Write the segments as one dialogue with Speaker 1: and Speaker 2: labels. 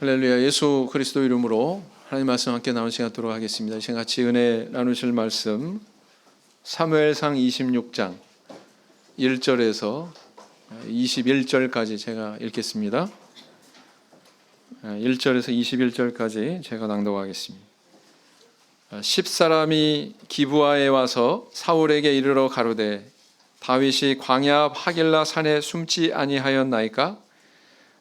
Speaker 1: 할렐루야. 예수 그리스도 이름으로 하나님 말씀 함께 나눈 시간 갖도록 하겠습니다. 이 시간 같이 은혜 나누실 말씀 사무엘상 26장 1절에서 21절까지 제가 읽겠습니다. 1절에서 21절까지 제가 낭독하겠습니다. 10사람이 기브아에 와서 사울에게 이르러 가로되 다윗이 광야 앞 하길라 산에 숨지 아니하였나이까?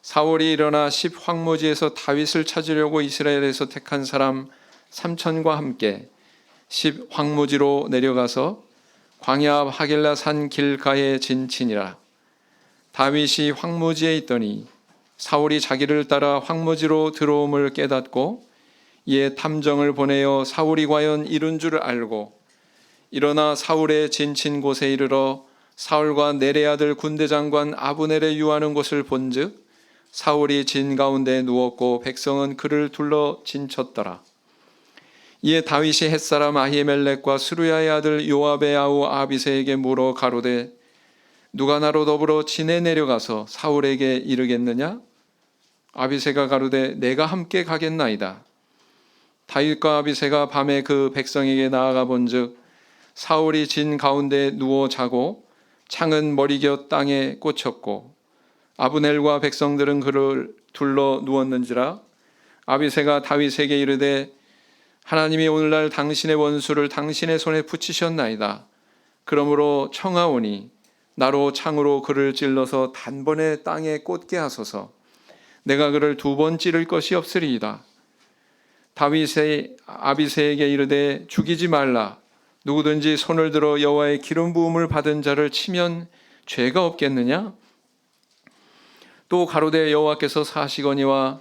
Speaker 1: 사울이 일어나 10황무지에서 다윗을 찾으려고 이스라엘에서 택한 사람 3천과 함께 10황무지로 내려가서 광야 앞 하길라 산 길가에 진치니라. 다윗이 황무지에 있더니 사울이 자기를 따라 황무지로 들어옴을 깨닫고 이에 탐정을 보내어 사울이 과연 이룬 줄 알고 일어나 사울의 진친 곳에 이르러 사울과 네레 아들 군대장관 아브넬의 유하는 곳을 본즉 사울이 진 가운데 누웠고 백성은 그를 둘러 진쳤더라. 이에 다윗이 햇사람 아히멜렉과 스루야의 아들 요압의 아우 아비새에게 물어 가로되 누가 나로 더불어 진에 내려가서 사울에게 이르겠느냐? 아비새가 가로되 내가 함께 가겠나이다. 다윗과 아비새가 밤에 그 백성에게 나아가 본즉 사울이 진 가운데 누워 자고 창은 머리곁 땅에 꽂혔고 아브넬과 백성들은 그를 둘러 누웠는지라. 아비새가 다윗에게 이르되 하나님이 오늘날 당신의 원수를 당신의 손에 붙이셨나이다. 그러므로 청하오니 나로 창으로 그를 찔러서 단번에 땅에 꽂게 하소서. 내가 그를 2번 찌를 것이 없으리이다. 다윗이 아비새에게 이르되 죽이지 말라. 누구든지 손을 들어 여호와의 기름 부음을 받은 자를 치면 죄가 없겠느냐? 또 가로되 여호와께서 사시거니와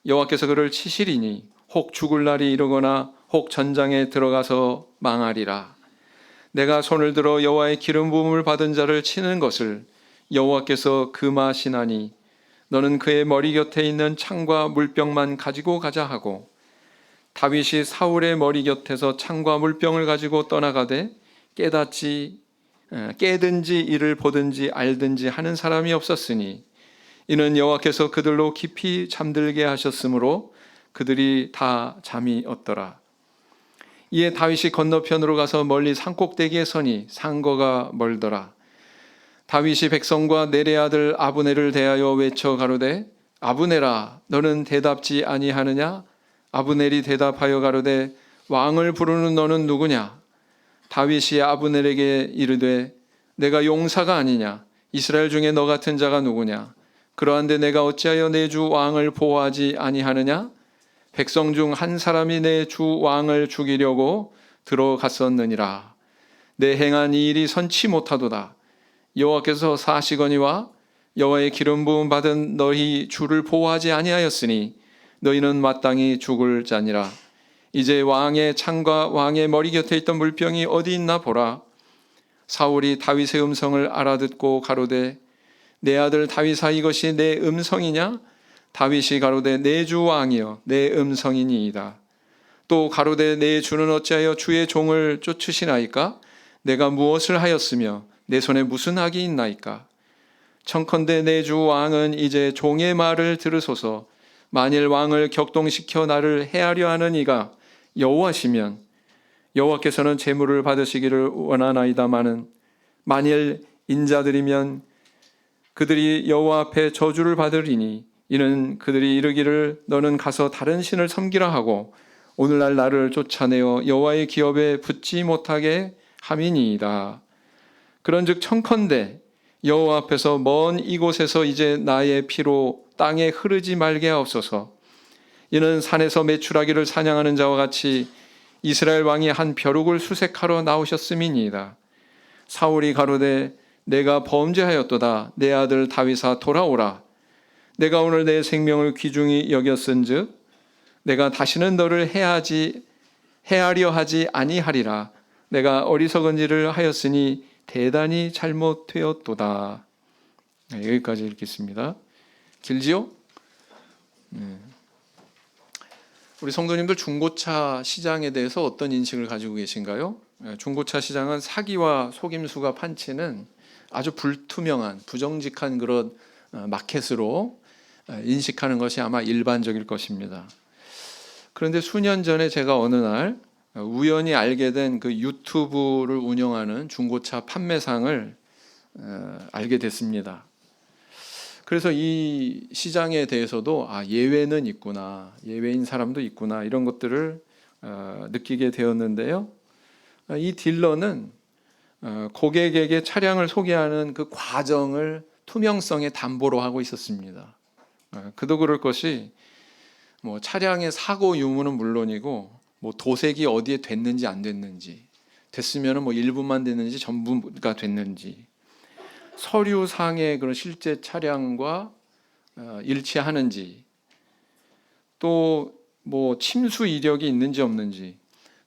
Speaker 1: 여호와께서 그를 치시리니 혹 죽을 날이 이르거나 혹 전장에 들어가서 망하리라. 내가 손을 들어 여호와의 기름 부음을 받은 자를 치는 것을 여호와께서 금하시나니 너는 그의 머리 곁에 있는 창과 물병만 가지고 가자 하고 다윗이 사울의 머리 곁에서 창과 물병을 가지고 떠나가되 깨든지 이를 보든지 알든지 하는 사람이 없었으니 이는 여호와께서 그들로 깊이 잠들게 하셨으므로 그들이 다 잠이 없더라. 이에 다윗이 건너편으로 가서 멀리 산꼭대기에 서니 상거가 멀더라. 다윗이 백성과 네레 아들 아브넬을 대하여 외쳐 가로되 아브넬아 너는 대답지 아니하느냐? 아브넬이 대답하여 가로되 왕을 부르는 너는 누구냐? 다윗이 아브넬에게 이르되 내가 용사가 아니냐? 이스라엘 중에 너 같은 자가 누구냐? 그러한데 내가 어찌하여 내 주 왕을 보호하지 아니하느냐? 백성 중 한 사람이 내 주 왕을 죽이려고 들어갔었느니라. 내 행한 이 일이 선치 못하도다. 여호와께서 사시거니와 여호와의 기름 부음 받은 너희 주를 보호하지 아니하였으니 너희는 마땅히 죽을 자니라. 이제 왕의 창과 왕의 머리 곁에 있던 물병이 어디 있나 보라. 사울이 다윗의 음성을 알아듣고 가로되 내 아들 다윗아 이것이 내 음성이냐? 다윗이 가로되 내 주 왕이여 내 음성이니이다. 또 가로되 내 주는 어찌하여 주의 종을 쫓으시나이까? 내가 무엇을 하였으며 내 손에 무슨 악이 있나이까? 청컨대 내 주 왕은 이제 종의 말을 들으소서. 만일 왕을 격동시켜 나를 해하려 하는 이가 여호와시면 여호와께서는 제물을 받으시기를 원하나이다마는 만일 인자들이면 그들이 여호와 앞에 저주를 받으리니 이는 그들이 이르기를 너는 가서 다른 신을 섬기라 하고 오늘날 나를 쫓아내어 여호와의 기업에 붙지 못하게 함이니이다. 그런즉 청컨대 여호와 앞에서 먼 이곳에서 이제 나의 피로 땅에 흐르지 말게 하옵소서. 이는 산에서 메추라기를 사냥하는 자와 같이 이스라엘 왕이 한 벼룩을 수색하러 나오셨음이니이다. 사울이 가로되 내가 범죄하였도다. 내 아들 다윗아 돌아오라. 내가 오늘 내 생명을 귀중히 여겼은즉 내가 다시는 너를 해하려 하지 아니하리라. 내가 어리석은 일을 하였으니 대단히 잘못되었도다. 여기까지 읽겠습니다. 길지요? 우리 성도님들 중고차 시장에 대해서 어떤 인식을 가지고 계신가요? 중고차 시장은 사기와 속임수가 판치는 아주 불투명한 부정직한 그런 마켓으로 인식하는 것이 아마 일반적일 것입니다. 그런데 수년 전에 제가 어느 날 우연히 알게 된 그 유튜브를 운영하는 중고차 판매상을 알게 됐습니다. 그래서 이 시장에 대해서도 예외는 있구나, 예외인 사람도 있구나, 이런 것들을 느끼게 되었는데요. 이 딜러는 고객에게 차량을 소개하는 그 과정을 투명성의 담보로 하고 있었습니다. 그도 그럴 것이 뭐 차량의 사고 유무는 물론이고 뭐 도색이 어디에 됐는지 안 됐는지, 됐으면 뭐 일부만 됐는지 전부가 됐는지, 서류상의 그런 실제 차량과 일치하는지, 또 뭐 침수 이력이 있는지 없는지,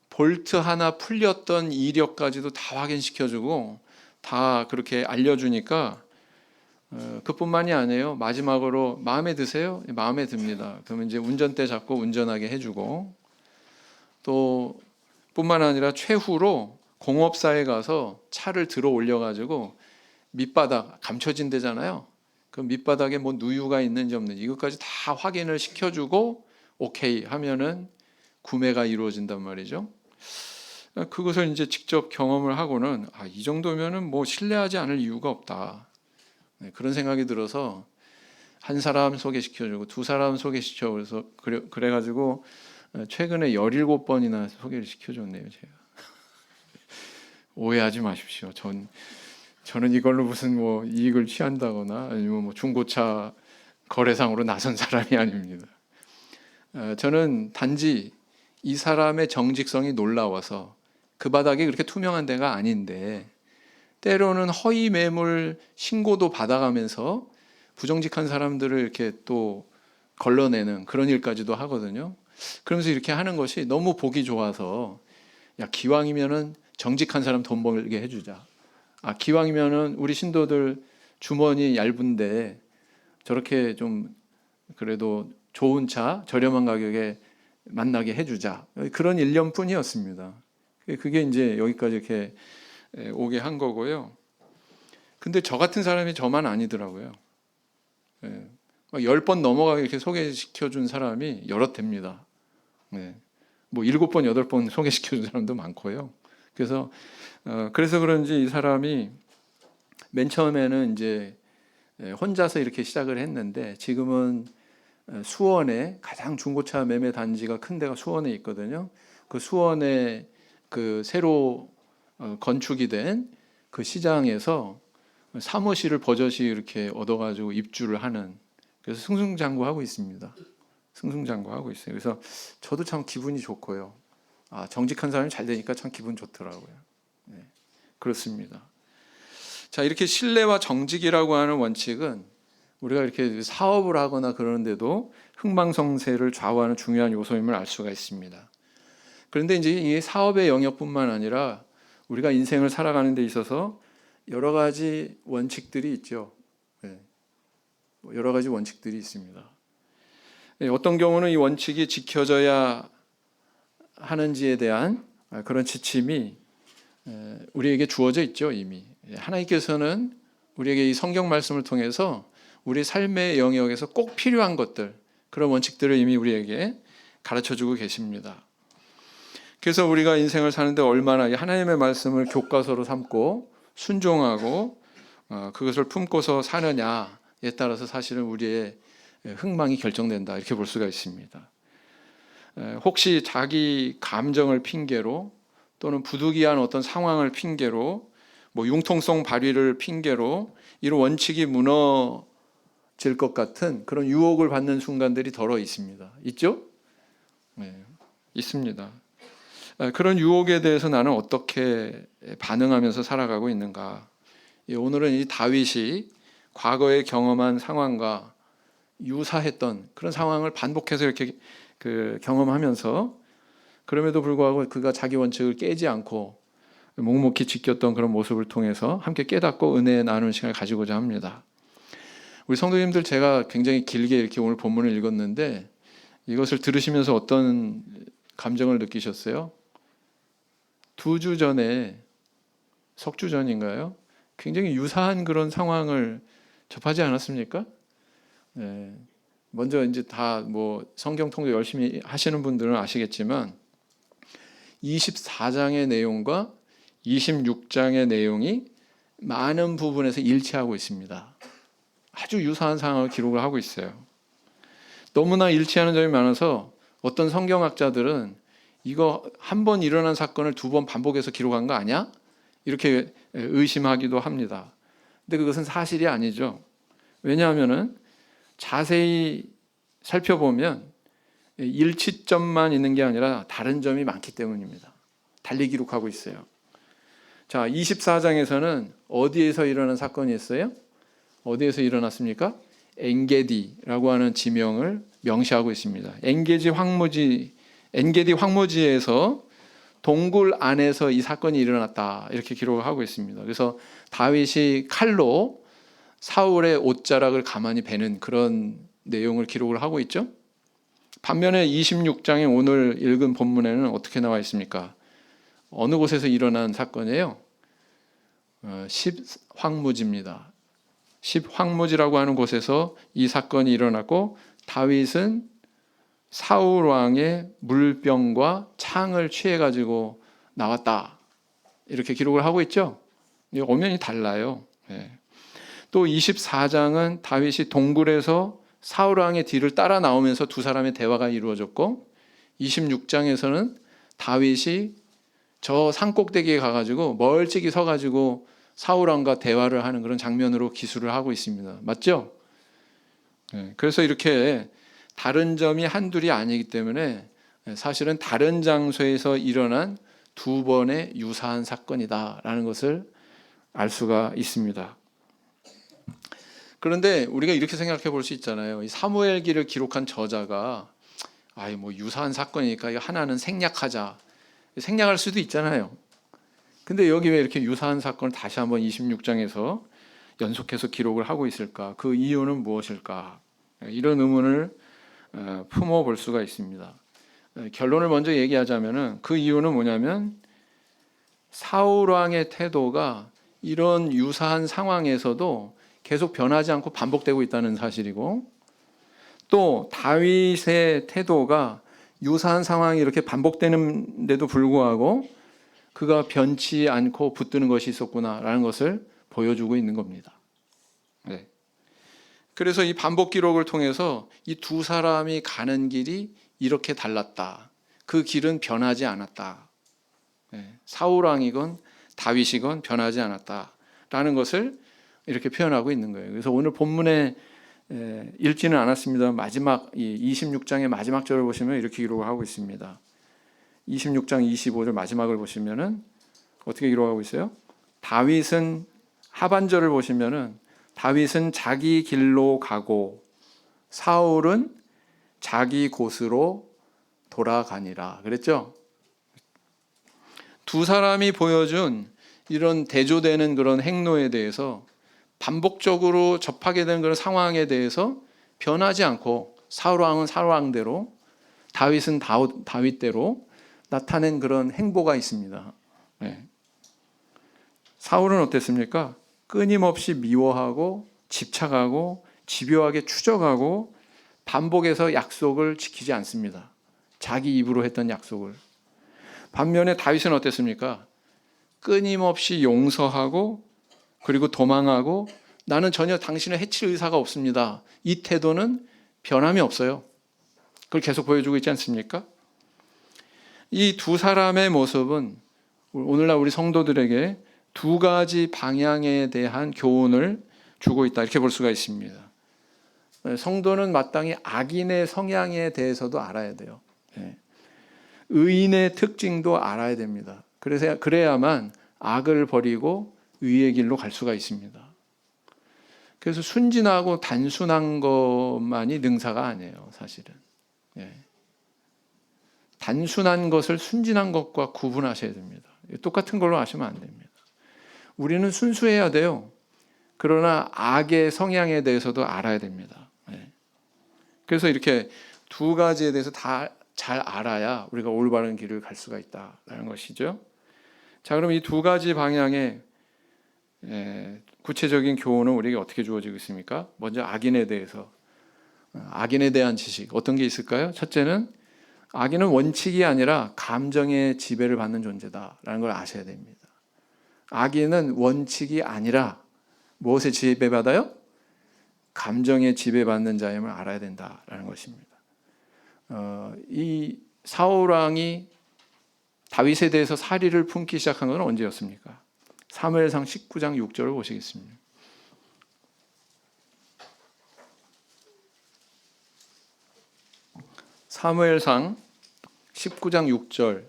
Speaker 1: 볼트 하나 풀렸던 이력까지도 다 확인시켜주고 다 그렇게 알려주니까 그뿐만이 아니에요. 마지막으로 마음에 드세요? 마음에 듭니다. 그러면 이제 운전대 잡고 운전하게 해주고, 또 뿐만 아니라 최후로 공업사에 가서 차를 들어 올려가지고 밑바닥 감춰진 데잖아요. 그 밑바닥에 뭐 누유가 있는지 없는지 이것까지 다 확인을 시켜주고 오케이 하면은 구매가 이루어진단 말이죠. 그것을 이제 직접 경험을 하고는 이 정도면은 뭐 신뢰하지 않을 이유가 없다. 그런 생각이 들어서 한 사람 소개시켜주고 두 사람 소개시켜서 그래가지고 최근에 17번이나 소개를 시켜줬네요. 제가. 오해하지 마십시오. 저는 이걸로 무슨 뭐 이익을 취한다거나 아니면 뭐 중고차 거래상으로 나선 사람이 아닙니다. 저는 단지 이 사람의 정직성이 놀라워서, 그 바닥이 그렇게 투명한 데가 아닌데 때로는 허위 매물 신고도 받아가면서 부정직한 사람들을 이렇게 또 걸러내는 그런 일까지도 하거든요. 그러면서 이렇게 하는 것이 너무 보기 좋아서, 야, 기왕이면은 정직한 사람 돈 벌게 해주자. 기왕이면은 우리 신도들 주머니 얇은데 저렇게 좀 그래도 좋은 차 저렴한 가격에 만나게 해주자. 그런 일념뿐이었습니다. 그게 이제 여기까지 이렇게 오게 한 거고요. 근데 저 같은 사람이 저만 아니더라고요. 10번 넘어가게 이렇게 소개시켜 준 사람이 여럿 됩니다. 뭐 7번, 8번 소개시켜 준 사람도 많고요. 그래서 그런지 이 사람이 맨 처음에는 이제 혼자서 이렇게 시작을 했는데, 지금은 수원에 가장 중고차 매매 단지가 큰 데가 수원에 있거든요. 그 수원에 그 새로 건축이 된 그 시장에서 사무실을 버젓이 이렇게 얻어가지고 입주를 하는, 그래서 승승장구하고 있습니다. 승승장구하고 있어요. 그래서 저도 참 기분이 좋고요. 정직한 사람이 잘 되니까 참 기분 좋더라고요. 네, 그렇습니다. 자, 이렇게 신뢰와 정직이라고 하는 원칙은 우리가 이렇게 사업을 하거나 그러는데도 흥망성쇠를 좌우하는 중요한 요소임을 알 수가 있습니다. 그런데 이제 이 사업의 영역뿐만 아니라 우리가 인생을 살아가는 데 있어서 여러 가지 원칙들이 있죠. 여러 가지 원칙들이 있습니다. 어떤 경우는 이 원칙이 지켜져야 하는지에 대한 그런 지침이 우리에게 주어져 있죠. 이미 하나님께서는 우리에게 이 성경 말씀을 통해서 우리 삶의 영역에서 꼭 필요한 것들, 그런 원칙들을 이미 우리에게 가르쳐주고 계십니다. 그래서 우리가 인생을 사는데 얼마나 하나님의 말씀을 교과서로 삼고 순종하고 그것을 품고서 사느냐에 따라서 사실은 우리의 흥망이 결정된다, 이렇게 볼 수가 있습니다. 혹시 자기 감정을 핑계로 또는 부득이한 어떤 상황을 핑계로 뭐 융통성 발휘를 핑계로 이런 원칙이 무너질 것 같은 그런 유혹을 받는 순간들이 더러 있습니다. 있죠? 네, 있습니다. 그런 유혹에 대해서 나는 어떻게 반응하면서 살아가고 있는가? 오늘은 이 다윗이 과거에 경험한 상황과 유사했던 그런 상황을 반복해서 이렇게 경험하면서, 그럼에도 불구하고 그가 자기 원칙을 깨지 않고 묵묵히 지켰던 그런 모습을 통해서 함께 깨닫고 은혜 나누는 시간을 가지고자 합니다. 우리 성도님들, 제가 굉장히 길게 이렇게 오늘 본문을 읽었는데 이것을 들으시면서 어떤 감정을 느끼셨어요? 2주 전에, 석주 전인가요? 굉장히 유사한 그런 상황을 접하지 않았습니까? 네. 먼저 이제 다 뭐 성경 통독 열심히 하시는 분들은 아시겠지만 24장의 내용과 26장의 내용이 많은 부분에서 일치하고 있습니다. 아주 유사한 상황을 기록을 하고 있어요. 너무나 일치하는 점이 많아서 어떤 성경학자들은 이거 한 번 일어난 사건을 두 번 반복해서 기록한 거 아니야? 이렇게 의심하기도 합니다. 근데 그것은 사실이 아니죠. 왜냐하면은 자세히 살펴보면 일치점만 있는 게 아니라 다른 점이 많기 때문입니다. 달리 기록하고 있어요. 자, 24장에서는 어디에서 일어난 사건이 있어요? 어디에서 일어났습니까? 엔게디라고 하는 지명을 명시하고 있습니다. 엔게디 황무지에서 동굴 안에서 이 사건이 일어났다 이렇게 기록을 하고 있습니다. 그래서 다윗이 칼로 사울의 옷자락을 가만히 베는 그런 내용을 기록을 하고 있죠. 반면에 26장에 오늘 읽은 본문에는 어떻게 나와 있습니까? 어느 곳에서 일어난 사건이에요? 10황무지입니다. 10황무지라고 하는 곳에서 이 사건이 일어났고 다윗은 사울 왕의 물병과 창을 취해 가지고 나왔다. 이렇게 기록을 하고 있죠. 엄연히 달라요. 또 24장은 다윗이 동굴에서 사울 왕의 뒤를 따라 나오면서 두 사람의 대화가 이루어졌고 26장에서는 다윗이 저 산꼭대기에 가가지고 멀찍이 서가지고 사울 왕과 대화를 하는 그런 장면으로 기술을 하고 있습니다. 맞죠? 그래서 이렇게 다른 점이 한둘이 아니기 때문에 사실은 다른 장소에서 일어난 두 번의 유사한 사건이다라는 것을 알 수가 있습니다. 그런데 우리가 이렇게 생각해 볼 수 있잖아요. 이 사무엘기를 기록한 저자가 뭐 유사한 사건이니까 이거 하나는 생략하자. 생략할 수도 있잖아요. 근데 여기 왜 이렇게 유사한 사건을 다시 한번 26장에서 연속해서 기록을 하고 있을까? 그 이유는 무엇일까? 이런 의문을 품어볼 수가 있습니다. 결론을 먼저 얘기하자면 그 이유는 뭐냐면 사울 왕의 태도가 이런 유사한 상황에서도 계속 변하지 않고 반복되고 있다는 사실이고 또 다윗의 태도가 유사한 상황이 이렇게 반복되는데도 불구하고 그가 변치 않고 붙드는 것이 있었구나라는 것을 보여주고 있는 겁니다. 그래서 이 반복 기록을 통해서 이 두 사람이 가는 길이 이렇게 달랐다. 그 길은 변하지 않았다. 사울 왕이건 다윗이건 변하지 않았다라는 것을 이렇게 표현하고 있는 거예요. 그래서 오늘 본문에 읽지는 않았습니다. 마지막 26장의 마지막 절을 보시면 이렇게 기록을 하고 있습니다. 26장 25절 마지막을 보시면은 어떻게 기록하고 있어요? 다윗은 하반절을 보시면은 다윗은 자기 길로 가고 사울은 자기 곳으로 돌아가니라 그랬죠? 두 사람이 보여준 이런 대조되는 그런 행로에 대해서 반복적으로 접하게 되는 그런 상황에 대해서 변하지 않고 사울 왕은 사울 왕대로 다윗은 다윗대로 나타낸 그런 행보가 있습니다. 사울은 어땠습니까? 끊임없이 미워하고 집착하고 집요하게 추적하고 반복해서 약속을 지키지 않습니다. 자기 입으로 했던 약속을. 반면에 다윗은 어땠습니까? 끊임없이 용서하고 그리고 도망하고 나는 전혀 당신을 해칠 의사가 없습니다. 이 태도는 변함이 없어요. 그걸 계속 보여주고 있지 않습니까? 이 두 사람의 모습은 오늘날 우리 성도들에게 두 가지 방향에 대한 교훈을 주고 있다 이렇게 볼 수가 있습니다. 성도는 마땅히 악인의 성향에 대해서도 알아야 돼요. 의인의 특징도 알아야 됩니다. 그래야만 악을 버리고 의의 길로 갈 수가 있습니다. 그래서 순진하고 단순한 것만이 능사가 아니에요, 사실은. 단순한 것을 순진한 것과 구분하셔야 됩니다. 똑같은 걸로 하시면 안 됩니다. 우리는 순수해야 돼요. 그러나 악의 성향에 대해서도 알아야 됩니다. 그래서 이렇게 두 가지에 대해서 다 잘 알아야 우리가 올바른 길을 갈 수가 있다는 것이죠. 자, 그럼 이 두 가지 방향의 구체적인 교훈은 우리에게 어떻게 주어지고 있습니까? 먼저 악인에 대해서 악인에 대한 지식 어떤 게 있을까요? 첫째는 악인은 원칙이 아니라 감정의 지배를 받는 존재다라는 걸 아셔야 됩니다. 악인은 원칙이 아니라 무엇에 지배받아요? 감정에 지배받는 자임을 알아야 된다라는 것입니다. 이 사울 왕이 다윗에 대해서 살의를 품기 시작한 건 언제였습니까? 사무엘상 19장 6절을 보시겠습니다. 사무엘상 19장 6절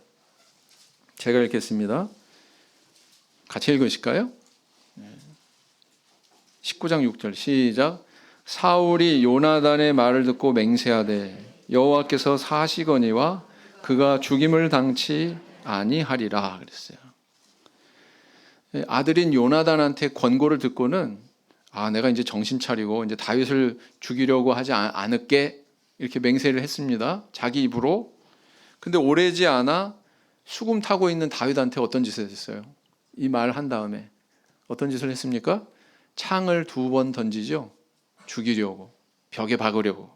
Speaker 1: 제가 읽겠습니다. 같이 읽으실까요? 19장 6절 시작. 사울이 요나단의 말을 듣고 맹세하되 여호와께서 사시거니와 그가 죽임을 당치 아니하리라 그랬어요. 아들인 요나단한테 권고를 듣고는 내가 이제 정신 차리고 이제 다윗을 죽이려고 하지 않을게 이렇게 맹세를 했습니다. 자기 입으로. 근데 오래지 않아 수금 타고 있는 다윗한테 어떤 짓을 했어요? 이 말 한 다음에 어떤 짓을 했습니까? 창을 2번 던지죠. 죽이려고, 벽에 박으려고.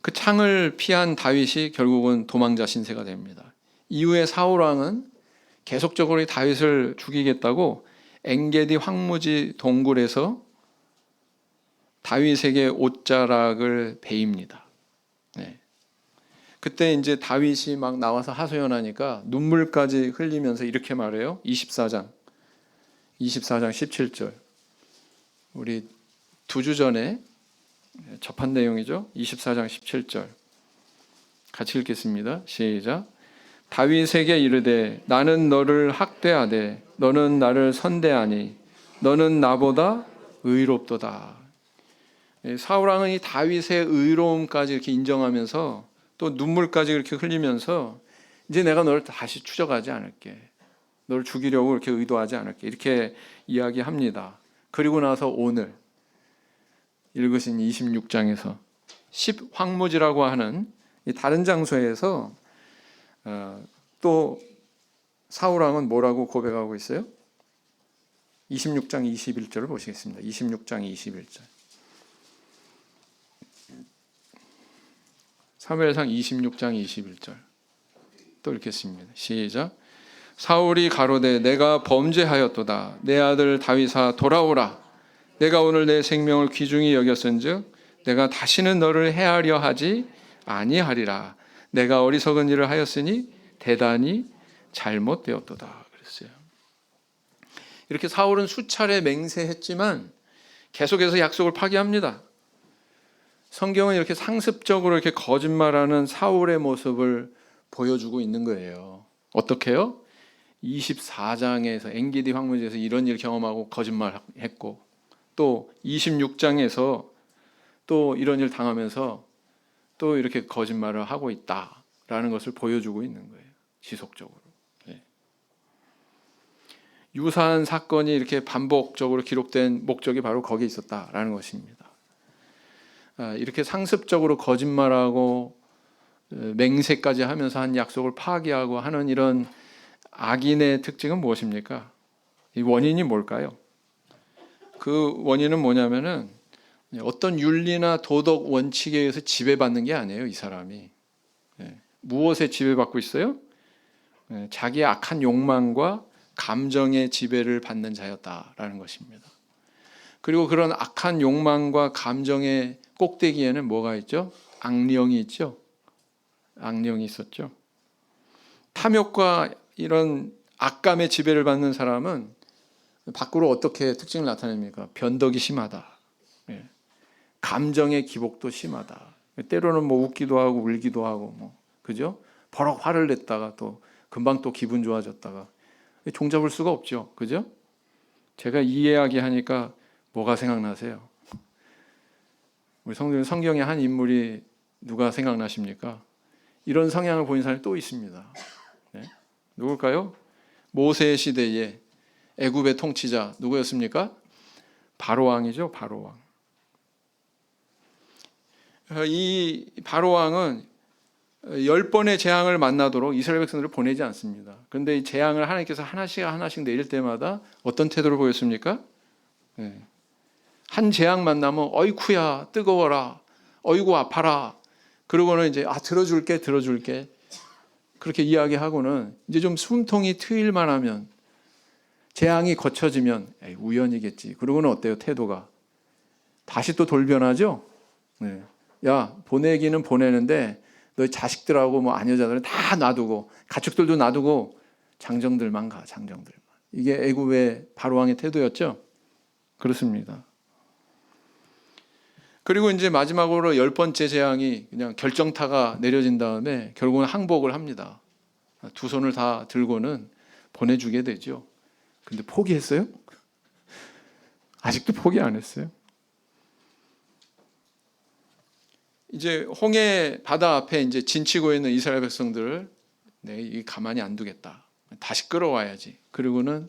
Speaker 1: 그 창을 피한 다윗이 결국은 도망자 신세가 됩니다. 이후에 사울 왕은 계속적으로 다윗을 죽이겠다고 엔게디 황무지 동굴에서 다윗에게 옷자락을 베입니다. 그때 이제 다윗이 막 나와서 하소연하니까 눈물까지 흘리면서 이렇게 말해요. 24장 17절. 우리 2주 전에 접한 내용이죠. 24장 17절. 같이 읽겠습니다. 시작. 다윗에게 이르되 나는 너를 학대하되 너는 나를 선대하니 너는 나보다 의롭도다. 사울 왕은 이 다윗의 의로움까지 이렇게 인정하면서 또 눈물까지 이렇게 흘리면서 이제 내가 너를 다시 추적하지 않을게. 너를 죽이려고 이렇게 의도하지 않을게. 이렇게 이야기합니다. 그리고 나서 오늘 읽으신 26장에서 10황무지라고 하는 다른 장소에서 또 사울 왕은 뭐라고 고백하고 있어요? 26장 21절을 보시겠습니다. 26장 21절. 사무엘상 26장 21절 또 읽겠습니다. 시작. 사울이 가로되 내가 범죄하였도다. 내 아들 다윗아 돌아오라. 내가 오늘 내 생명을 귀중히 여겼은즉 내가 다시는 너를 해하려 하지 아니하리라. 내가 어리석은 일을 하였으니 대단히 잘못되었도다. 그랬어요. 이렇게 사울은 수차례 맹세했지만 계속해서 약속을 파기합니다. 성경은 이렇게 상습적으로 이렇게 거짓말하는 사울의 모습을 보여주고 있는 거예요. 어떻게요? 24장에서 엔게디 황무지에서 이런 일 경험하고 거짓말했고 또 26장에서 또 이런 일 당하면서 또 이렇게 거짓말을 하고 있다라는 것을 보여주고 있는 거예요. 지속적으로. 유사한 사건이 이렇게 반복적으로 기록된 목적이 바로 거기에 있었다라는 것입니다. 이렇게 상습적으로 거짓말하고 맹세까지 하면서 한 약속을 파기하고 하는 이런 악인의 특징은 무엇입니까? 이 원인이 뭘까요? 그 원인은 뭐냐면은 어떤 윤리나 도덕 원칙에 의해서 지배받는 게 아니에요. 이 사람이 무엇에 지배받고 있어요? 자기의 악한 욕망과 감정의 지배를 받는 자였다라는 것입니다. 그리고 그런 악한 욕망과 감정의 꼭대기에는 뭐가 있죠? 악령이 있죠. 악령이 있었죠. 탐욕과 이런 악감의 지배를 받는 사람은 밖으로 어떻게 특징을 나타냅니까? 변덕이 심하다. 감정의 기복도 심하다. 때로는 뭐 웃기도 하고 울기도 하고 그죠? 버럭 화를 냈다가 또 금방 또 기분 좋아졌다가 종잡을 수가 없죠. 그죠? 제가 이 이야기 하니까 뭐가 생각나세요? 우리 성경의 한 인물이 누가 생각나십니까? 이런 성향을 보인 사람이 또 있습니다. 누굴까요? 모세 시대에 애굽의 통치자 누구였습니까? 바로왕이죠. 바로왕. 이 바로왕은 10번의 재앙을 만나도록 이스라엘 백성들을 보내지 않습니다. 그런데 이 재앙을 하나님께서 하나씩 내릴 때마다 어떤 태도를 보였습니까? 한 재앙 만나면 어이쿠야 뜨거워라, 어이구 아파라, 그러고는 이제 들어줄게 그렇게 이야기하고는 이제 좀 숨통이 트일만 하면, 재앙이 거쳐지면 에이, 우연이겠지, 그러고는 어때요? 태도가 다시 또 돌변하죠. 네. 야, 보내기는 보내는데 너희 자식들하고 뭐 아녀자들은 다 놔두고, 가축들도 놔두고 장정들만 가, 장정들만. 이게 애굽의 바로왕의 태도였죠. 그렇습니다. 그리고 이제 마지막으로 10번째 재앙이 그냥 결정타가 내려진 다음에 결국은 항복을 합니다. 두 손을 다 들고는 보내주게 되죠. 근데 포기했어요? 아직도 포기 안 했어요. 이제 홍해 바다 앞에 이제 진치고 있는 이스라엘 백성들을 이 가만히 안 두겠다, 다시 끌어와야지. 그리고는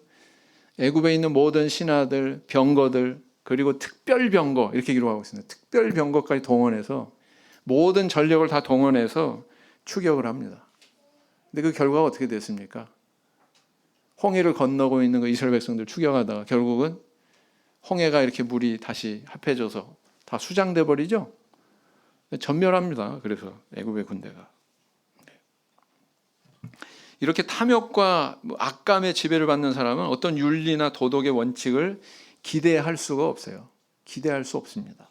Speaker 1: 애굽에 있는 모든 신하들, 병거들, 그리고 특별 병거, 이렇게 기록하고 있습니다. 특별 병거까지 동원해서 모든 전력을 다 동원해서 추격을 합니다. 근데 그 결과가 어떻게 됐습니까? 홍해를 건너고 있는 그 이스라엘 백성들 추격하다가 결국은 홍해가 이렇게 물이 다시 합해져서 다 수장돼 버리죠. 전멸합니다. 그래서 애굽의 군대가 이렇게 탐욕과 악감의 지배를 받는 사람은 어떤 윤리나 도덕의 원칙을 기대할 수가 없어요. 기대할 수 없습니다.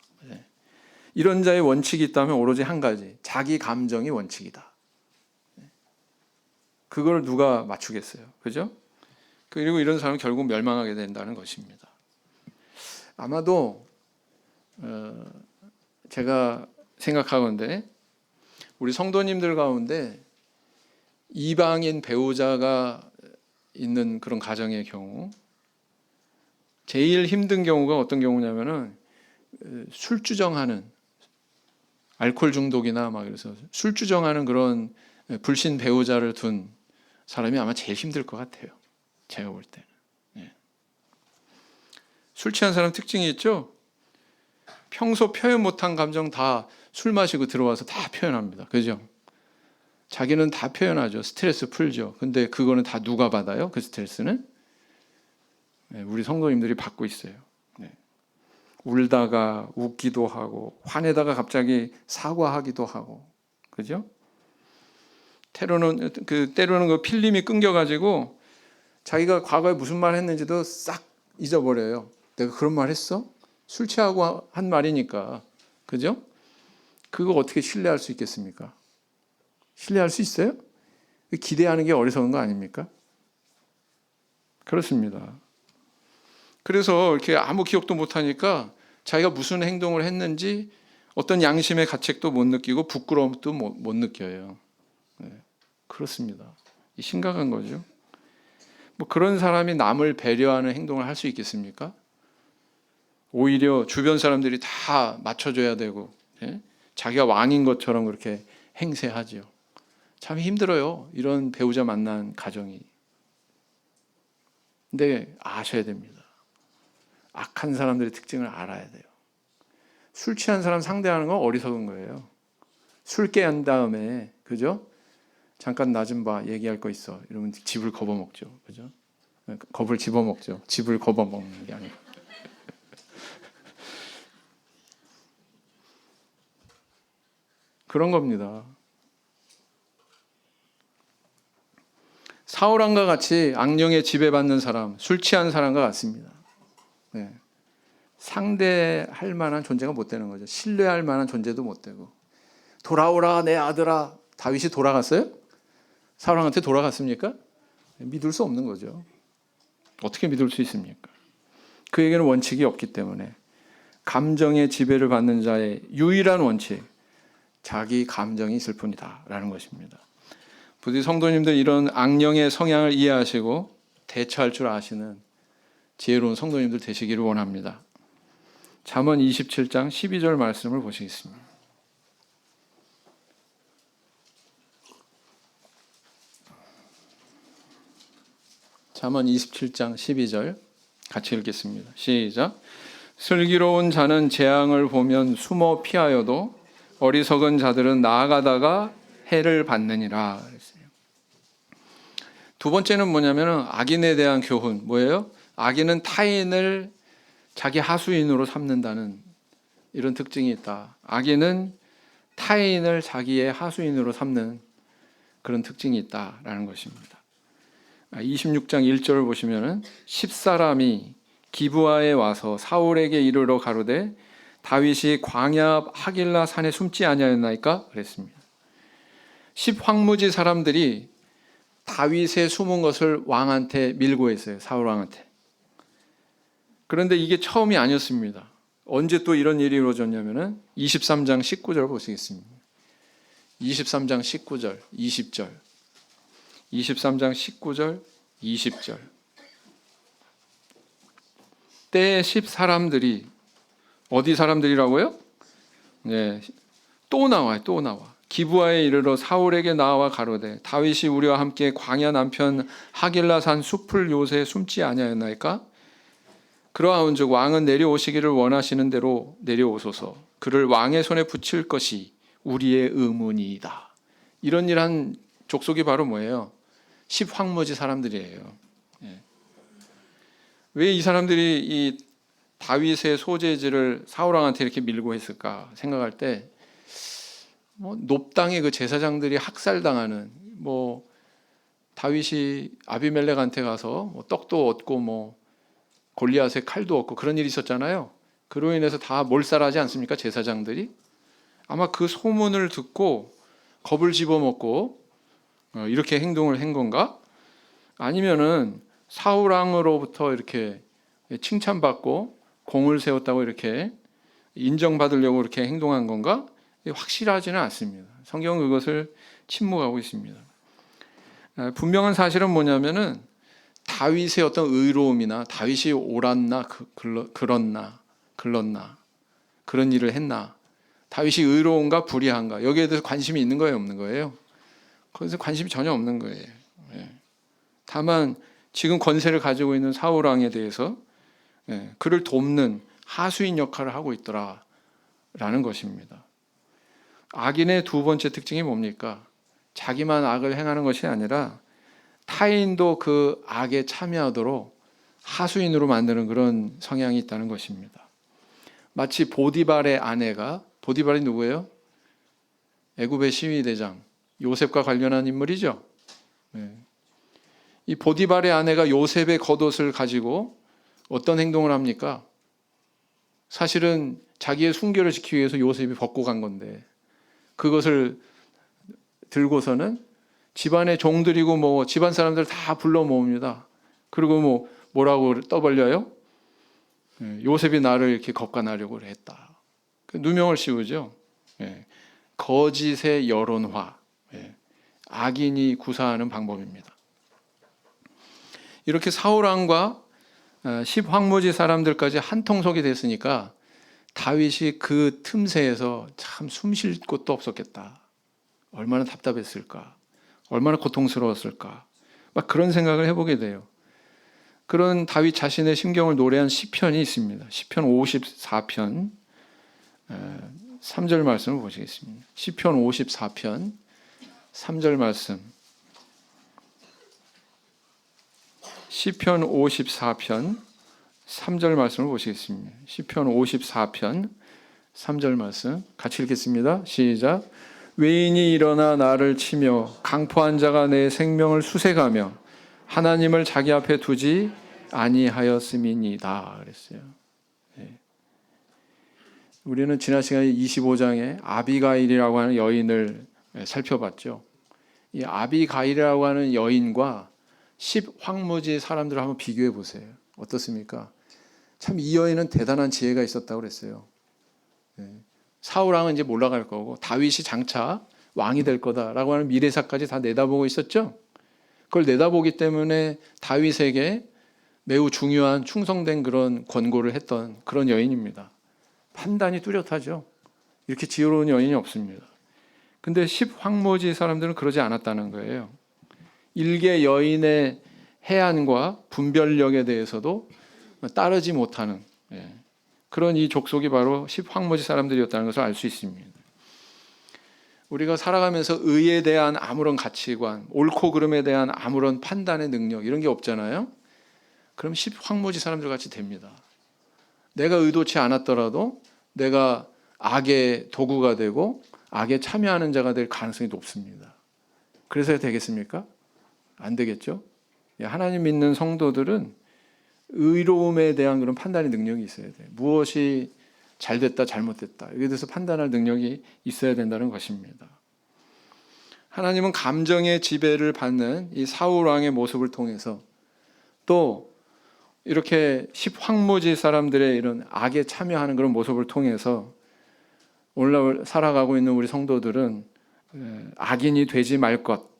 Speaker 1: 이런 자의 원칙이 있다면 오로지 한 가지, 자기 감정이 원칙이다. 그걸 누가 맞추겠어요? 그죠? 그리고 이런 사람은 결국 멸망하게 된다는 것입니다. 아마도 제가 생각하건대 우리 성도님들 가운데 이방인 배우자가 있는 그런 가정의 경우, 제일 힘든 경우가 어떤 경우냐면은 술주정하는, 알코올 중독이나 막 그래서 술주정하는 그런 불신 배우자를 둔 사람이 아마 제일 힘들 것 같아요. 제가 볼 때는. 술 취한 사람 특징이 있죠. 평소 표현 못한 감정 다 술 마시고 들어와서 다 표현합니다. 그죠? 자기는 다 표현하죠. 스트레스 풀죠. 근데 그거는 다 누가 받아요? 그 스트레스는? 우리 성도님들이 받고 있어요. 울다가 웃기도 하고, 화내다가 갑자기 사과하기도 하고, 그죠? 때로는 그 필름이 끊겨가지고 자기가 과거에 무슨 말 했는지도 싹 잊어버려요. 내가 그런 말 했어? 술 취하고 한 말이니까, 그죠? 그거 어떻게 신뢰할 수 있겠습니까? 신뢰할 수 있어요? 기대하는 게 어리석은 거 아닙니까? 그렇습니다. 그래서 이렇게 아무 기억도 못하니까 자기가 무슨 행동을 했는지 어떤 양심의 가책도 못 느끼고 부끄러움도 못 느껴요. 그렇습니다. 심각한 거죠. 뭐 그런 사람이 남을 배려하는 행동을 할 수 있겠습니까? 오히려 주변 사람들이 다 맞춰줘야 되고, 자기가 왕인 것처럼 그렇게 행세하죠. 참 힘들어요. 이런 배우자 만난 가정이. 근데 아셔야 됩니다. 악한 사람들의 특징을 알아야 돼요. 술 취한 사람 상대하는 건 어리석은 거예요. 술 깨한 다음에, 그죠? 잠깐 나 좀 봐, 얘기할 거 있어. 이러면 집을 겁어먹죠. 그죠? 겁을 집어먹죠. 집을 겁어먹는 게 아니고. 그런 겁니다. 사울왕과 같이 악령에 지배받는 사람, 술 취한 사람과 같습니다. 상대할 만한 존재가 못 되는 거죠. 신뢰할 만한 존재도 못 되고. 돌아오라 내 아들아. 다윗이 돌아갔어요? 사울왕한테 돌아갔습니까? 믿을 수 없는 거죠. 어떻게 믿을 수 있습니까? 그에게는 원칙이 없기 때문에 감정의 지배를 받는 자의 유일한 원칙, 자기 감정이 있을 뿐이다 라는 것입니다. 부디 성도님들 이런 악령의 성향을 이해하시고 대처할 줄 아시는 지혜로운 성도님들 되시기를 원합니다. 잠언 27장 12절 말씀을 보시겠습니다. 잠언 27장 12절 같이 읽겠습니다. 시작. 슬기로운 자는 재앙을 보면 숨어 피하여도 어리석은 자들은 나아가다가 해를 받느니라. 두 번째는 뭐냐면 악인에 대한 교훈. 뭐예요? 악인은 타인을 자기 하수인으로 삼는다는 이런 특징이 있다. 악인은 타인을 자기의 하수인으로 삼는 그런 특징이 있다라는 것입니다. 26장 1절을 보시면은 10사람이 기브아에 와서 사울에게 이르러 가로되 다윗이 광야 하길라 산에 숨지 아니하였나이까 그랬습니다. 10황무지 사람들이 다윗의 숨은 것을 왕한테 밀고 했어요. 사울 왕한테. 그런데 이게 처음이 아니었습니다. 언제 또 이런 일이 이루어졌냐면은 23장 19절 보시겠습니다. 23장 19절, 20절. 23장 19절, 20절. 때에 10사람들이 어디 사람들이라고요? 네, 또 나와요. 또 나와. 기브아에 이르러 사울에게 나와 가로되 다윗이 우리와 함께 광야 남편 하길라 산 숲을 요새 숨지 아니하였나이까? 그러하온즉 왕은 내려오시기를 원하시는 대로 내려오소서. 그를 왕의 손에 붙일 것이 우리의 의문이다. 이런 일한 족속이 바로 뭐예요? 10황무지 사람들이에요. 왜 이 사람들이 이 다윗의 소재지를 사울왕한테 이렇게 밀고 했을까 생각할 때, 높당의 그 제사장들이 학살당하는, 다윗이 아비멜렉한테 가서 떡도 얻고 골리앗의 칼도 얻고 그런 일이 있었잖아요. 그로 인해서 다 몰살하지 않습니까? 제사장들이. 아마 그 소문을 듣고 겁을 집어먹고 이렇게 행동을 한 건가? 아니면은 사울 왕으로부터 이렇게 칭찬받고 공을 세웠다고 이렇게 인정받으려고 이렇게 행동한 건가? 확실하지는 않습니다. 성경은 그것을 침묵하고 있습니다. 분명한 사실은 뭐냐면은 다윗의 어떤 의로움이나 다윗이 옳았나 글렀나 그런 일을 했나, 다윗이 의로운가 불의한가, 여기에 대해서 관심이 있는 거예요, 없는 거예요? 거기서 관심이 전혀 없는 거예요. 다만 지금 권세를 가지고 있는 사울 왕에 대해서 그를 돕는 하수인 역할을 하고 있더라라는 것입니다. 악인의 두 번째 특징이 뭡니까? 자기만 악을 행하는 것이 아니라 타인도 그 악에 참여하도록 하수인으로 만드는 그런 성향이 있다는 것입니다. 마치 보디발의 아내가, 보디발이 누구예요? 애굽의 시위대장 요셉과 관련한 인물이죠. 이 보디발의 아내가 요셉의 겉옷을 가지고 어떤 행동을 합니까? 사실은 자기의 순결을 지키기 위해서 요셉이 벗고 간 건데, 그것을 들고서는 집안의 종들이고 집안 사람들 다 불러 모읍니다. 그리고 뭐라고 떠벌려요? 요셉이 나를 이렇게 겁간하려고 했다. 누명을 씌우죠. 거짓의 여론화, 악인이 구사하는 방법입니다. 이렇게 사울왕과 10황무지 사람들까지 한통속이 됐으니까 다윗이 그 틈새에서 참 숨 쉴 곳도 없었겠다. 얼마나 답답했을까, 얼마나 고통스러웠을까, 막 그런 생각을 해보게 돼요. 그런 다윗 자신의 심경을 노래한 시편이 있습니다. 시편 54편 3절 말씀을 보시겠습니다. 시편 54편 3절 말씀. 시편 54편 3절 말씀을 보시겠습니다. 시편 54편 3절 말씀 같이 읽겠습니다. 시작. 외인이 일어나 나를 치며 강포한 자가 내 생명을 수색하며 하나님을 자기 앞에 두지 아니하였음이니이다 그랬어요. 우리는 지난 시간에 25장에 아비가일이라고 하는 여인을 살펴봤죠. 이 아비가일이라고 하는 여인과 10황무지 사람들을 한번 비교해 보세요. 어떻습니까? 참 이 여인은 대단한 지혜가 있었다고 그랬어요. 사울 왕은 이제 몰라갈 거고 다윗이 장차 왕이 될 거다라고 하는 미래사까지 다 내다보고 있었죠. 그걸 내다보기 때문에 다윗에게 매우 중요한 충성된 그런 권고를 했던 그런 여인입니다. 판단이 뚜렷하죠. 이렇게 지혜로운 여인이 없습니다. 근데 10황무지 사람들은 그러지 않았다는 거예요. 일개 여인의 해안과 분별력에 대해서도 따르지 못하는 그런 이 족속이 바로 10황무지 사람들이었다는 것을 알 수 있습니다. 우리가 살아가면서 의에 대한 아무런 가치관, 옳고 그름에 대한 아무런 판단의 능력 이런 게 없잖아요. 그럼 10황무지 사람들 같이 됩니다. 내가 의도치 않았더라도 내가 악의 도구가 되고 악에 참여하는 자가 될 가능성이 높습니다. 그래서 되겠습니까? 안 되겠죠? 하나님 믿는 성도들은 의로움에 대한 그런 판단의 능력이 있어야 돼요. 무엇이 잘됐다 잘못됐다 여기에 대해서 판단할 능력이 있어야 된다는 것입니다. 하나님은 감정의 지배를 받는 이 사울 왕의 모습을 통해서 또 이렇게 십황무지 사람들의 이런 악에 참여하는 그런 모습을 통해서 오늘날 살아가고 있는 우리 성도들은 악인이 되지 말 것,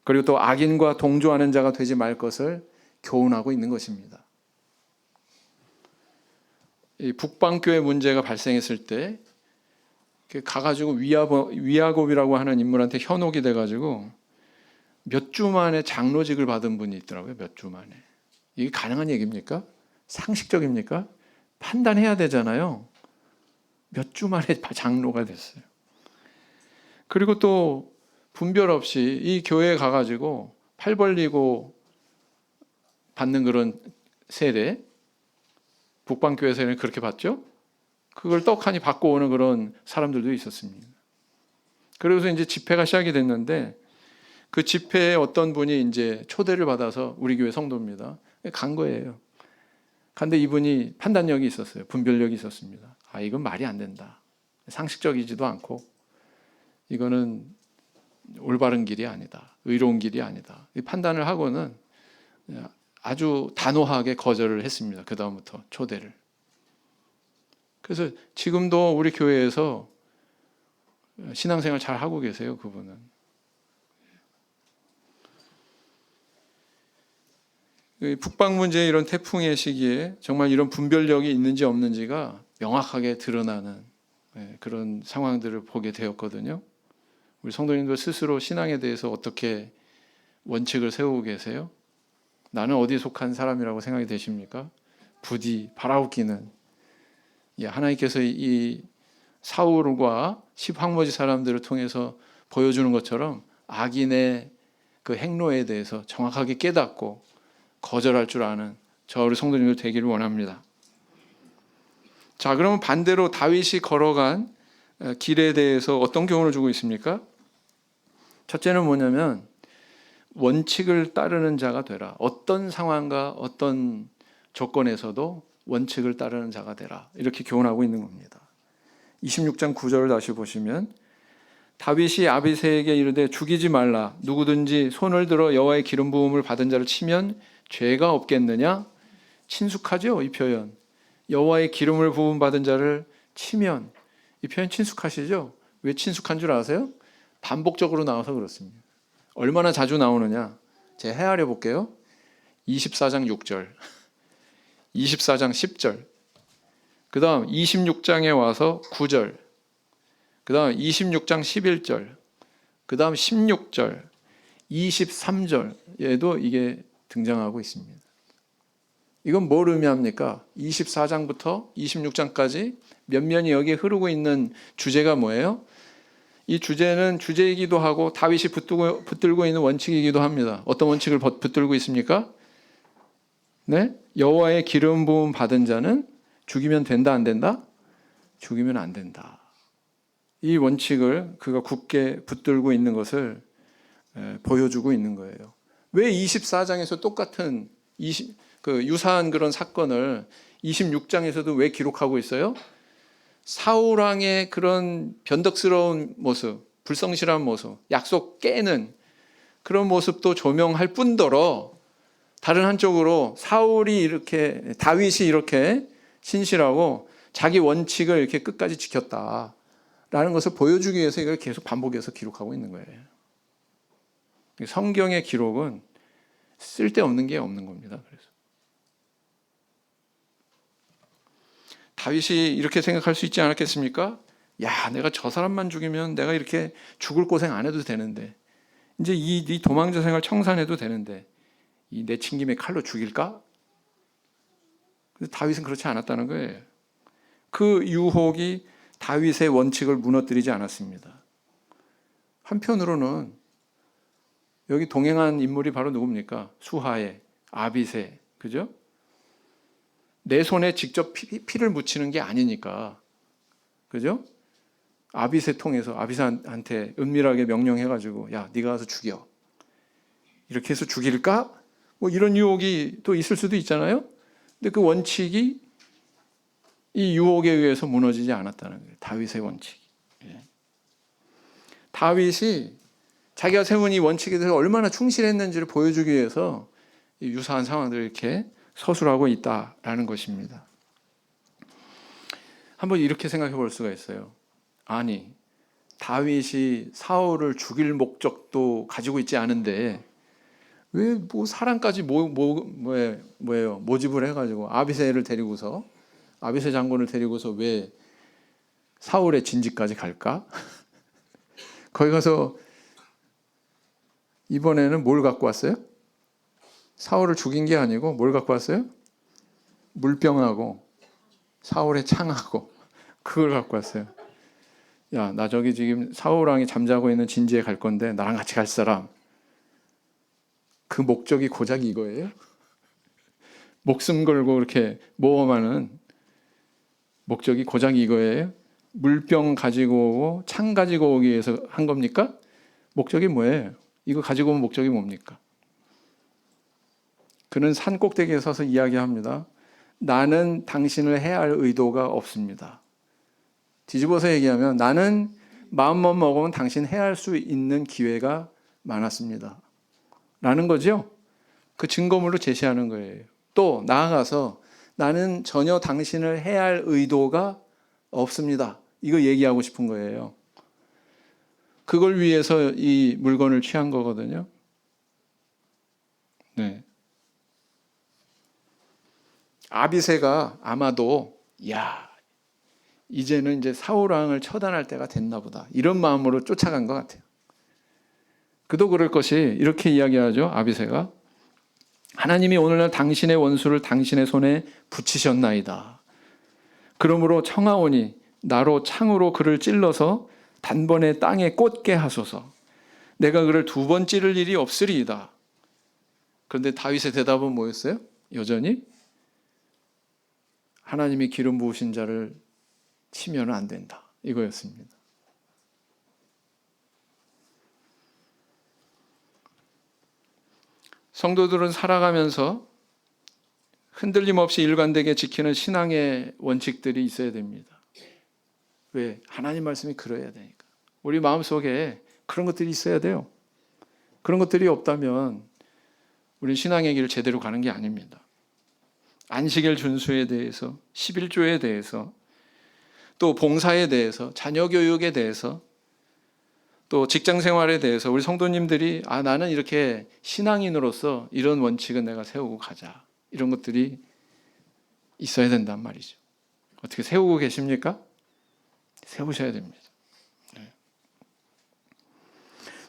Speaker 1: 그리고 또 악인과 동조하는 자가 되지 말 것을 교훈하고 있는 것입니다. 이 북방교회 문제가 발생했을 때 가가지고 위아곱이라고 하는 인물한테 현혹이 돼가지고 몇 주 만에 장로직을 받은 분이 있더라고요. 몇 주 만에. 이게 가능한 얘기입니까? 상식적입니까? 판단해야 되잖아요. 몇 주 만에 장로가 됐어요. 그리고 또 분별 없이 이 교회에 가가지고 팔 벌리고 받는 그런 세례, 북방교회에서는 그렇게 받죠? 그걸 떡하니 받고 오는 그런 사람들도 있었습니다. 그래서 이제 집회가 시작이 됐는데 그 집회에 어떤 분이 이제 초대를 받아서 우리 교회 성도입니다. 간 거예요. 근데 이분이 판단력이 있었어요. 분별력이 있었습니다. 이건 말이 안 된다. 상식적이지도 않고 이거는 올바른 길이 아니다. 의로운 길이 아니다. 이 판단을 하고는 아주 단호하게 거절을 했습니다. 그 다음부터 초대를. 그래서 지금도 우리 교회에서 신앙생활 잘 하고 계세요. 그분은. 북방 문제의 이런 태풍의 시기에 정말 이런 분별력이 있는지 없는지가 명확하게 드러나는 그런 상황들을 보게 되었거든요. 우리 성도님들 스스로 신앙에 대해서 어떻게 원칙을 세우고 계세요? 나는 어디에 속한 사람이라고 생각이 되십니까? 부디 바라옵기는 하나님께서 이 사울과 십황모지 사람들을 통해서 보여주는 것처럼 악인의 그 행로에 대해서 정확하게 깨닫고 거절할 줄 아는 저 우리 성도님들 되기를 원합니다. 자, 그러면 반대로 다윗이 걸어간 길에 대해서 어떤 교훈을 주고 있습니까? 첫째는 뭐냐면 원칙을 따르는 자가 되라. 어떤 상황과 어떤 조건에서도 원칙을 따르는 자가 되라. 이렇게 교훈하고 있는 겁니다. 26장 9절을 다시 보시면 다윗이 아비새에게 이르되 죽이지 말라. 누구든지 손을 들어 여호와의 기름 부음을 받은 자를 치면 죄가 없겠느냐? 친숙하죠? 이 표현. 여호와의 기름을 부음 받은 자를 치면, 이 표현 친숙하시죠? 왜 친숙한 줄 아세요? 반복적으로 나와서 그렇습니다. 얼마나 자주 나오느냐? 제가 헤아려 볼게요. 24장 6절, 24장 10절, 그 다음 26장에 와서 9절, 그 다음 26장 11절, 그 다음 16절, 23절에도 이게 등장하고 있습니다. 이건 뭘 의미합니까? 24장부터 26장까지 몇 면이 여기에 흐르고 있는 주제가 뭐예요? 이 주제는 주제이기도 하고 다윗이 붙들고 있는 원칙이기도 합니다. 어떤 원칙을 붙들고 있습니까? 네? 여호와의 기름 부음 받은 자는 죽이면 된다 안 된다? 죽이면 안 된다. 이 원칙을 그가 굳게 붙들고 있는 것을 보여주고 있는 거예요. 왜 24장에서 똑같은 유사한 그런 사건을 26장에서도 왜 기록하고 있어요? 사울왕의 그런 변덕스러운 모습, 불성실한 모습, 약속 깨는 그런 모습도 조명할 뿐더러 다른 한쪽으로 다윗이 이렇게 신실하고 자기 원칙을 이렇게 끝까지 지켰다라는 것을 보여주기 위해서 이걸 계속 반복해서 기록하고 있는 거예요. 성경의 기록은 쓸데없는 게 없는 겁니다. 그래서 다윗이 이렇게 생각할 수 있지 않았겠습니까? 야, 내가 저 사람만 죽이면 내가 이렇게 죽을 고생 안 해도 되는데, 이제 이 도망자 생활 청산해도 되는데 이 내친김에 칼로 죽일까? 근데 다윗은 그렇지 않았다는 거예요. 그 유혹이 다윗의 원칙을 무너뜨리지 않았습니다. 한편으로는 여기 동행한 인물이 바로 누굽니까? 수하의 아비새, 그죠? 내 손에 직접 피를 묻히는 게 아니니까. 그죠? 아비새 통해서 아비새한테 은밀하게 명령해가지고 야, 네가 가서 죽여. 이렇게 해서 죽일까? 뭐 이런 유혹이 또 있을 수도 있잖아요. 근데 그 원칙이 이 유혹에 의해서 무너지지 않았다는 거예요. 다윗의 원칙. 다윗이 자기가 세운 이 원칙에 대해서 얼마나 충실했는지를 보여주기 위해서 유사한 상황들을 이렇게 서술하고 있다라는 것입니다. 한번 이렇게 생각해 볼 수가 있어요. 아니, 다윗이 사울을 죽일 목적도 가지고 있지 않은데 왜 뭐 사람까지 모집을 해가지고 아비새를 데리고서 아비새 장군을 데리고서 왜 사울의 진지까지 갈까? 거기 가서 이번에는 뭘 갖고 왔어요? 사울을 죽인 게 아니고 뭘 갖고 왔어요? 물병하고 사울의 창하고 그걸 갖고 왔어요. 야, 나 저기 지금 사울 왕이 잠자고 있는 진지에 갈 건데 나랑 같이 갈 사람. 그 목적이 고작 이거예요? 목숨 걸고 이렇게 모험하는 목적이 고작 이거예요? 물병 가지고 오고 창 가지고 오기 위해서 한 겁니까? 목적이 뭐예요? 이거 가지고 온 목적이 뭡니까? 그는 산 꼭대기에 서서 이야기합니다. 나는 당신을 해할 의도가 없습니다. 뒤집어서 얘기하면 나는 마음만 먹으면 당신 해할 수 있는 기회가 많았습니다. 라는 거죠. 그 증거물로 제시하는 거예요. 또 나아가서 나는 전혀 당신을 해할 의도가 없습니다. 이거 얘기하고 싶은 거예요. 그걸 위해서 이 물건을 취한 거거든요. 네. 아비새가 아마도 야, 이제는 이제 사울 왕을 처단할 때가 됐나 보다. 이런 마음으로 쫓아간 것 같아요. 그도 그럴 것이 이렇게 이야기하죠. 아비새가 하나님이 오늘날 당신의 원수를 당신의 손에 붙이셨나이다. 그러므로 청하오니 나로 창으로 그를 찔러서 단번에 땅에 꽂게 하소서. 내가 그를 두 번 찌를 일이 없으리이다. 그런데 다윗의 대답은 뭐였어요? 여전히 하나님이 기름 부으신 자를 치면 안 된다. 이거였습니다. 성도들은 살아가면서 흔들림 없이 일관되게 지키는 신앙의 원칙들이 있어야 됩니다. 왜? 하나님 말씀이 그래야 되니까. 우리 마음속에 그런 것들이 있어야 돼요. 그런 것들이 없다면 우리 신앙의 길을 제대로 가는 게 아닙니다. 안식일 준수에 대해서, 11조에 대해서, 또 봉사에 대해서, 자녀 교육에 대해서, 또 직장 생활에 대해서 우리 성도님들이 나는 이렇게 신앙인으로서 이런 원칙은 내가 세우고 가자. 이런 것들이 있어야 된단 말이죠. 어떻게 세우고 계십니까? 세우셔야 됩니다. 네.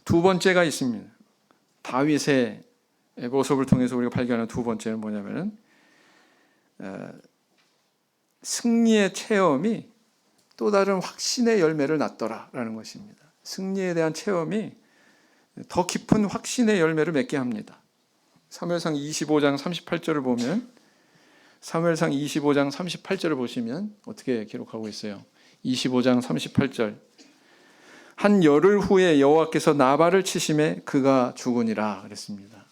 Speaker 1: 두 번째가 있습니다. 다윗의 모습을 통해서 우리가 발견하는 두 번째는 뭐냐면은 승리의 체험이 또 다른 확신의 열매를 낳더라라는 것입니다. 승리에 대한 체험이 더 깊은 확신의 열매를 맺게 합니다. 사무엘상 25장 38절을 보면 사무엘상 25장 38절을 보시면 어떻게 기록하고 있어요? 25장 38절 한 열흘 후에 여호와께서 나발을 치심에 그가 죽으니라 그랬습니다.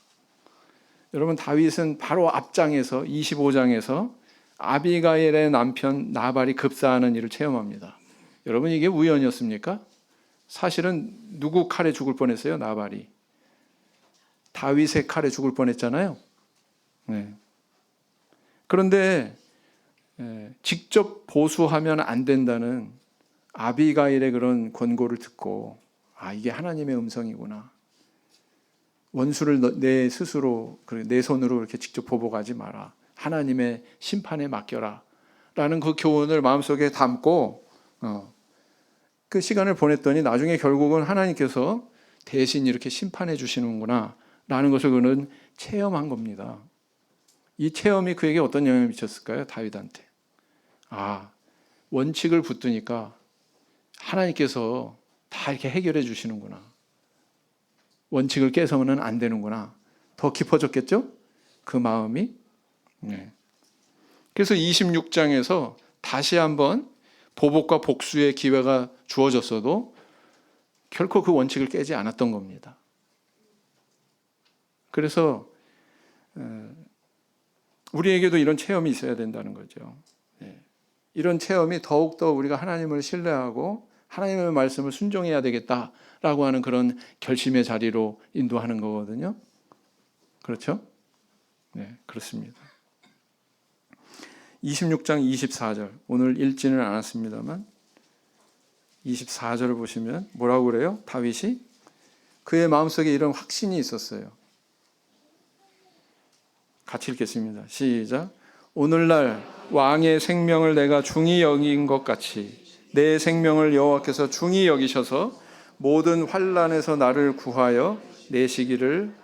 Speaker 1: 여러분 다윗은 바로 앞장에서 25장에서 아비가일의 남편 나발이 급사하는 일을 체험합니다. 여러분 이게 우연이었습니까? 사실은 누구 칼에 죽을 뻔했어요? 나발이. 다윗의 칼에 죽을 뻔했잖아요. 네. 그런데 직접 보수하면 안 된다는 아비가일의 그런 권고를 듣고 이게 하나님의 음성이구나. 원수를 내 스스로 내 손으로 이렇게 직접 보복하지 마라. 하나님의 심판에 맡겨라. 라는 그 교훈을 마음속에 담고 그 시간을 보냈더니 나중에 결국은 하나님께서 대신 이렇게 심판해 주시는구나 라는 것을 그는 체험한 겁니다. 이 체험이 그에게 어떤 영향을 미쳤을까요? 다윗한테. 원칙을 붙드니까 하나님께서 다 이렇게 해결해 주시는구나. 원칙을 깨서는 안 되는구나. 더 깊어졌겠죠? 그 마음이. 네. 그래서 26장에서 다시 한번 보복과 복수의 기회가 주어졌어도 결코 그 원칙을 깨지 않았던 겁니다. 그래서 우리에게도 이런 체험이 있어야 된다는 거죠. 이런 체험이 더욱더 우리가 하나님을 신뢰하고 하나님의 말씀을 순종해야 되겠다라고 하는 그런 결심의 자리로 인도하는 거거든요. 그렇죠? 네, 그렇습니다. 26장 24절, 오늘 읽지는 않았습니다만 24절을 보시면 뭐라고 그래요? 다윗이 그의 마음속에 이런 확신이 있었어요. 같이 읽겠습니다. 시작. 오늘날 왕의 생명을 내가 중히 여긴 것 같이 내 생명을 여호와께서 중히 여기셔서 모든 환난에서 나를 구하여 내시기를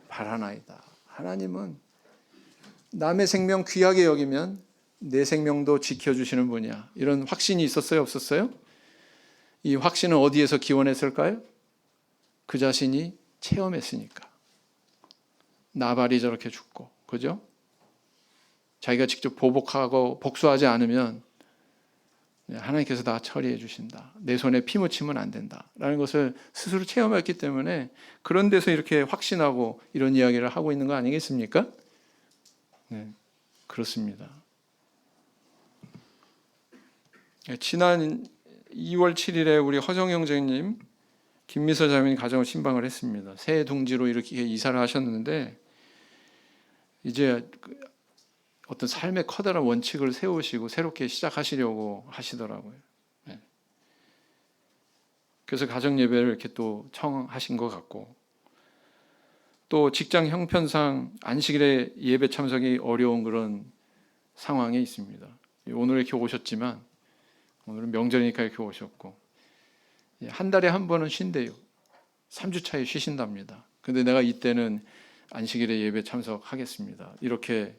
Speaker 1: 바라나이다. 하나님은 남의 생명 귀하게 여기면 내 생명도 지켜주시는 분이야. 이런 확신이 있었어요? 없었어요? 이 확신은 어디에서 기원했을까요? 그 자신이 체험했으니까. 나발이 저렇게 죽고, 그죠? 자기가 직접 보복하고 복수하지 않으면 하나님께서 다 처리해 주신다. 내 손에 피 묻히면 안 된다. 라는 것을 스스로 체험했기 때문에 그런 데서 이렇게 확신하고 이런 이야기를 하고 있는 거 아니겠습니까? 네, 그렇습니다. 지난 2월 7일에 우리 허정 형제님, 김미서 자매님 가정을 신방을 했습니다. 새 둥지로 이렇게 이사를 하셨는데 이제 어떤 삶의 커다란 원칙을 세우시고 새롭게 시작하시려고 하시더라고요. 네. 그래서 가정 예배를 이렇게 또 청하신 것 같고, 또 직장 형편상 안식일에 예배 참석이 어려운 그런 상황에 있습니다. 오늘 이렇게 오셨지만 오늘은 명절이니까 이렇게 오셨고, 한 달에 한 번은 쉰대요. 3주 차에 쉬신답니다. 근데 내가 이때는 안식일에 예배 참석하겠습니다. 이렇게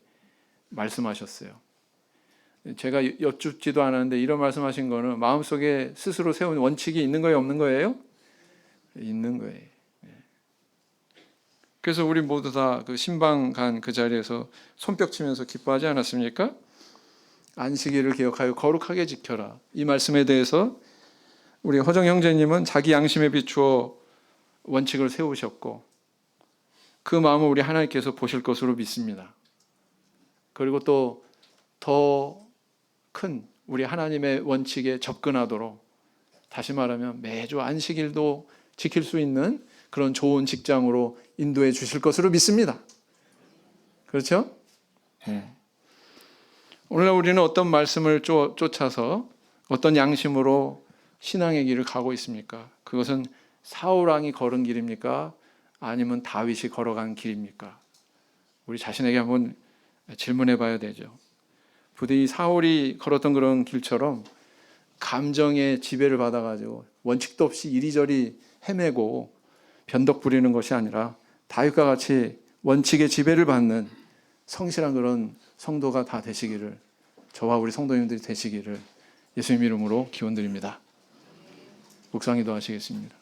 Speaker 1: 말씀하셨어요. 제가 여쭙지도 않았는데 이런 말씀하신 거는 마음속에 스스로 세운 원칙이 있는 거예요, 없는 거예요? 있는 거예요. 그래서 우리 모두 다 그 신방 간 그 자리에서 손뼉 치면서 기뻐하지 않았습니까? 안식일을 기억하여 거룩하게 지켜라. 이 말씀에 대해서 우리 허정 형제님은 자기 양심에 비추어 원칙을 세우셨고 그 마음을 우리 하나님께서 보실 것으로 믿습니다. 그리고 또 더 큰 우리 하나님의 원칙에 접근하도록, 다시 말하면 매주 안식일도 지킬 수 있는 그런 좋은 직장으로 인도해 주실 것으로 믿습니다. 그렇죠? 네. 오늘날 우리는 어떤 말씀을 쫓아서 어떤 양심으로 신앙의 길을 가고 있습니까? 그것은 사울 왕이 걸은 길입니까? 아니면 다윗이 걸어간 길입니까? 우리 자신에게 한번 질문해 봐야 되죠. 부디 사울이 걸었던 그런 길처럼 감정의 지배를 받아가지고 원칙도 없이 이리저리 헤매고 변덕 부리는 것이 아니라 다윗과 같이 원칙의 지배를 받는 성실한 그런 성도가 다 되시기를, 저와 우리 성도님들이 되시기를 예수님 이름으로 기원드립니다. 묵상 기도하시겠습니다.